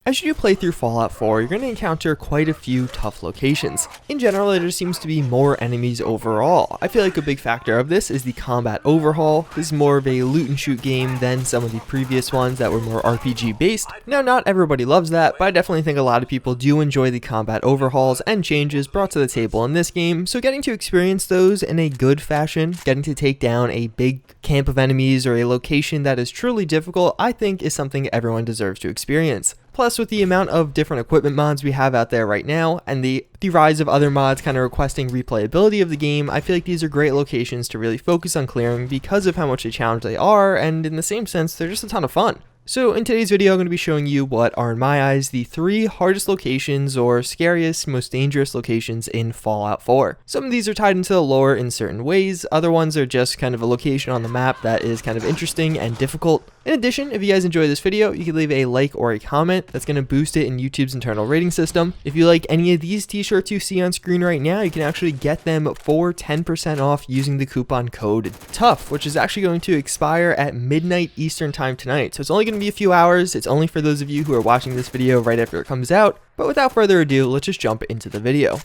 As you play through Fallout 4, you're going to encounter quite a few tough locations. In general, there just seems to be more enemies overall. I feel like a big factor of this is the combat overhaul. This is more of a loot and shoot game than some of the previous ones that were more RPG based. Now, not everybody loves that, but I definitely think a lot of people do enjoy the combat overhauls and changes brought to the table in this game, so getting to experience those in a good fashion, getting to take down a big camp of enemies or a location that is truly difficult, I think is something everyone deserves to experience. Plus, with the amount of different equipment mods we have out there right now, and the rise of other mods kind of requesting replayability of the game, I feel like these are great locations to really focus on clearing because of how much a challenge they are, and in the same sense, they're just a ton of fun. So in today's video, I'm going to be showing you what are, in my eyes, the 3 hardest locations or scariest, most dangerous locations in Fallout 4. Some of these are tied into the lore in certain ways, other ones are just kind of a location on the map that is kind of interesting and difficult. In addition, if you guys enjoy this video, you can leave a like or a comment. That's going to boost it in YouTube's internal rating system. If you like any of these t-shirts you see on screen right now, you can actually get them for 10% off using the coupon code TOUGH, which is actually going to expire at midnight Eastern time tonight. So it's only going to be a few hours. It's only for those of you who are watching this video right after it comes out. But without further ado, let's just jump into the video.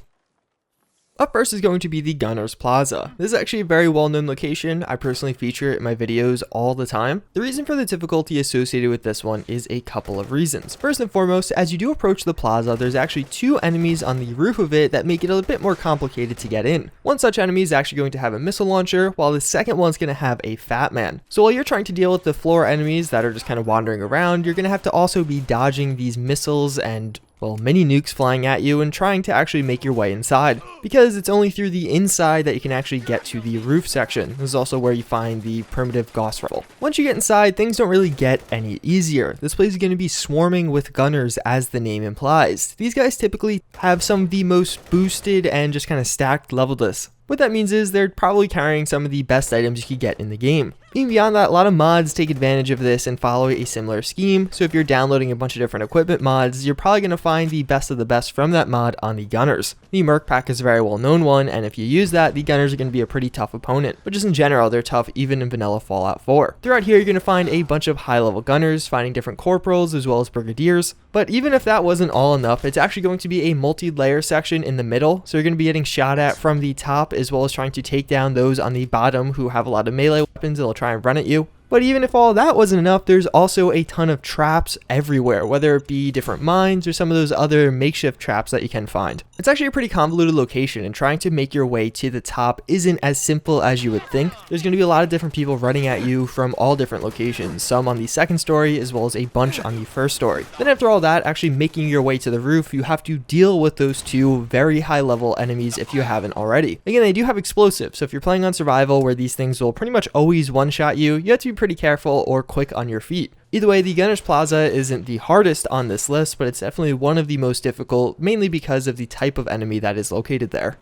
Up first is going to be the Gunner's Plaza. This is actually a very well-known location. I personally feature it in my videos all the time. The reason for the difficulty associated with this one is a couple of reasons. First and foremost, as you do approach the plaza, there's actually 2 enemies on the roof of it that make it a bit more complicated to get in. One such enemy is actually going to have a missile launcher, while the second one's going to have a fat man. So while you're trying to deal with the floor enemies that are just kind of wandering around, you're going to have to also be dodging these missiles and mini nukes flying at you and trying to actually make your way inside, because it's only through the inside that you can actually get to the roof section. This is also where you find the primitive Gauss rifle. Once you get inside, things don't really get any easier. This place is going to be swarming with gunners, as the name implies. These guys typically have some of the most boosted and just kind of stacked level lists. What that means is they're probably carrying some of the best items you could get in the game. Even beyond that, a lot of mods take advantage of this and follow a similar scheme, so if you're downloading a bunch of different equipment mods, you're probably going to find the best of the best from that mod on the Gunners. The Merc Pack is a very well known one, and if you use that, the Gunners are going to be a pretty tough opponent, but just in general, they're tough even in vanilla Fallout 4. Throughout here, you're going to find a bunch of high level Gunners, finding different corporals as well as brigadiers, but even if that wasn't all enough, it's actually going to be a multi-layer section in the middle, so you're going to be getting shot at from the top as well as trying to take down those on the bottom who have a lot of melee weapons that'll try and run at you. But even if all that wasn't enough, there's also a ton of traps everywhere, whether it be different mines or some of those other makeshift traps that you can find. It's actually a pretty convoluted location, and trying to make your way to the top isn't as simple as you would think. There's going to be a lot of different people running at you from all different locations, some on the second story as well as a bunch on the first story. Then after all that, actually making your way to the roof, you have to deal with those 2 very high level enemies if you haven't already. Again, they do have explosives, so if you're playing on survival where these things will pretty much always one-shot you, you have to be pretty careful or quick on your feet. Either way, the Gunner's Plaza isn't the hardest on this list, but it's definitely one of the most difficult, mainly because of the type of enemy that is located there.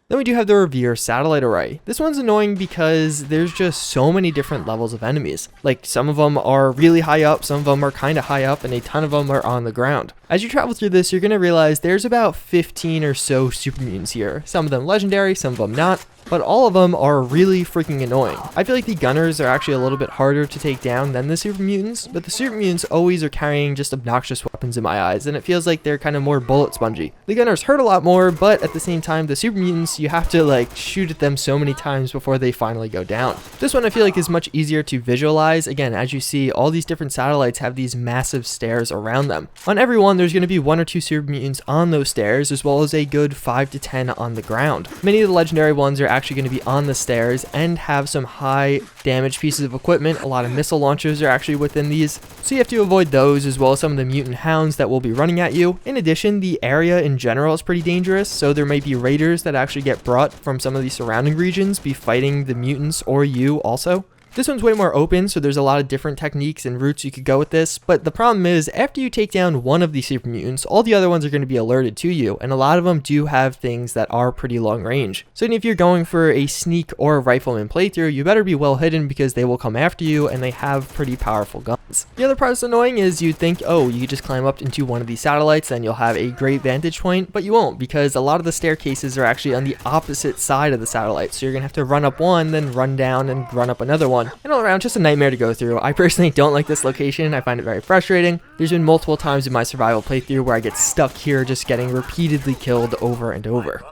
Then we do have the REVERE satellite array. This one's annoying because there's just so many different levels of enemies. Like, some of them are really high up, some of them are kind of high up, and a ton of them are on the ground. As you travel through this, you're going to realize there's about 15 or so super mutants here. Some of them legendary, some of them not, but all of them are really freaking annoying. I feel like the Gunners are actually a little bit harder to take down than the super mutants, but the super mutants always are carrying just obnoxious weapons in my eyes, and it feels like they're kind of more bullet spongy. The Gunners hurt a lot more, but at the same time, the super mutants, you have to shoot at them so many times before they finally go down. This one I feel like is much easier to visualize. Again, as you see, all these different satellites have these massive stairs around them. On every one, there's going to be 1 or 2 super mutants on those stairs, as well as a good 5 to 10 on the ground. Many of the legendary ones are actually going to be on the stairs and have some high damage pieces of equipment. A lot of missile launchers are actually within these, so you have to avoid those, as well as some of the mutant hounds that will be running at you. In addition, the area in general is pretty dangerous, so there may be raiders that actually get brought from some of the surrounding regions be fighting the mutants or you also. This one's way more open, so there's a lot of different techniques and routes you could go with this, but the problem is, after you take down one of these super mutants, all the other ones are going to be alerted to you, and a lot of them do have things that are pretty long range. So even if you're going for a sneak or a rifleman playthrough, you better be well hidden because they will come after you, and they have pretty powerful guns. The other part that's annoying is you'd think, oh, you could just climb up into one of these satellites and you'll have a great vantage point, but you won't, because a lot of the staircases are actually on the opposite side of the satellite, so you're going to have to run up one, then run down and run up another one. one. And all around, just a nightmare to go through. I personally don't like this location. I find it very frustrating. There's been multiple times in my survival playthrough where I get stuck here just getting repeatedly killed over and over.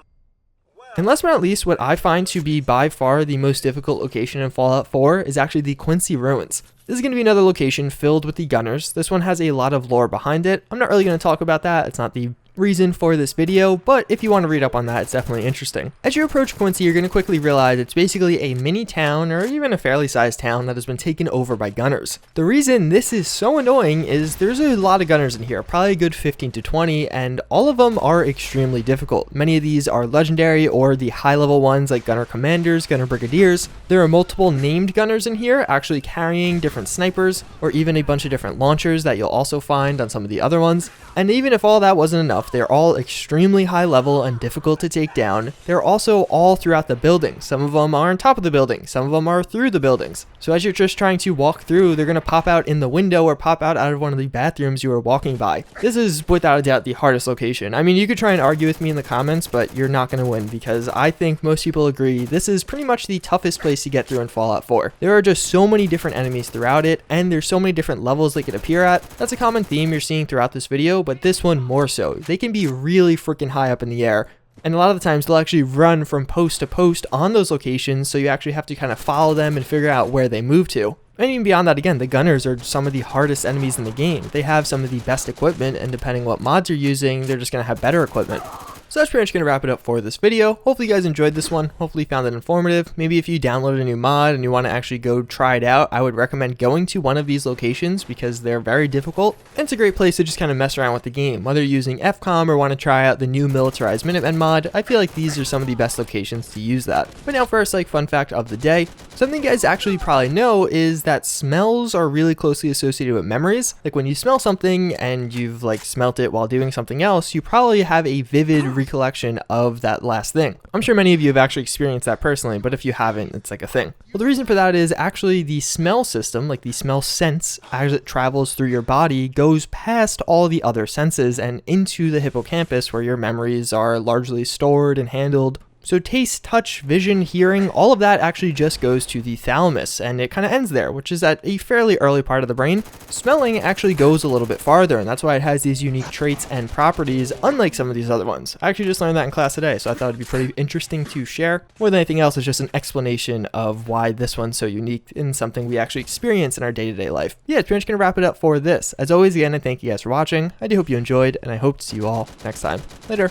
And last but not least, what I find to be by far the most difficult location in Fallout 4 is actually the Quincy Ruins. This is going to be another location filled with the gunners. This one has a lot of lore behind it. I'm not really going to talk about that. It's not the reason for this video, but if you want to read up on that, it's definitely interesting. As you approach Quincy, you're going to quickly realize it's basically a mini town, or even a fairly sized town, that has been taken over by gunners. The reason this is so annoying is there's a lot of gunners in here, probably a good 15 to 20, and all of them are extremely difficult. Many of these are legendary or the high level ones like gunner commanders, gunner brigadiers. There are multiple named gunners in here actually carrying different snipers, or even a bunch of different launchers that you'll also find on some of the other ones. And even if all that wasn't enough, they're all extremely high level and difficult to take down. They're also all throughout the building. Some of them are on top of the building, some of them are through the buildings. So as you're just trying to walk through, they're going to pop out in the window or pop out of one of the bathrooms you are walking by. This is without a doubt the hardest location. I mean, you could try and argue with me in the comments, but you're not going to win, because I think most people agree this is pretty much the toughest place to get through in Fallout 4. There are just so many different enemies throughout it, and there's so many different levels they can appear at. That's a common theme you're seeing throughout this video, but this one more so. They can be really freaking high up in the air, and a lot of the times they'll actually run from post to post on those locations, so you actually have to kind of follow them and figure out where they move to. And even beyond that, again, the gunners are some of the hardest enemies in the game. They have some of the best equipment, and depending what mods you're using, they're just going to have better equipment. So that's pretty much going to wrap it up for this video. Hopefully you guys enjoyed this one. Hopefully you found it informative. Maybe if you downloaded a new mod and you want to actually go try it out, I would recommend going to one of these locations because they're very difficult. And it's a great place to just kind of mess around with the game. Whether you're using FCOM or want to try out the new militarized Minutemen mod, I feel like these are some of the best locations to use that. But now for our fun fact of the day. Something you guys actually probably know is that smells are really closely associated with memories. Like when you smell something and you've smelt it while doing something else, you probably have a vivid recollection of that last thing. I'm sure many of you have actually experienced that personally, but if you haven't, it's like a thing. Well, the reason for that is actually the smell system, like the smell sense, as it travels through your body, goes past all the other senses and into the hippocampus where your memories are largely stored and handled. So taste, touch, vision, hearing, all of that actually just goes to the thalamus, and it kind of ends there, which is at a fairly early part of the brain. Smelling actually goes a little bit farther, and that's why it has these unique traits and properties, unlike some of these other ones. I actually just learned that in class today, so I thought it'd be pretty interesting to share. More than anything else, it's just an explanation of why this one's so unique in something we actually experience in our day-to-day life. Yeah, it's pretty much going to wrap it up for this. As always, again, I thank you guys for watching. I do hope you enjoyed, and I hope to see you all next time. Later.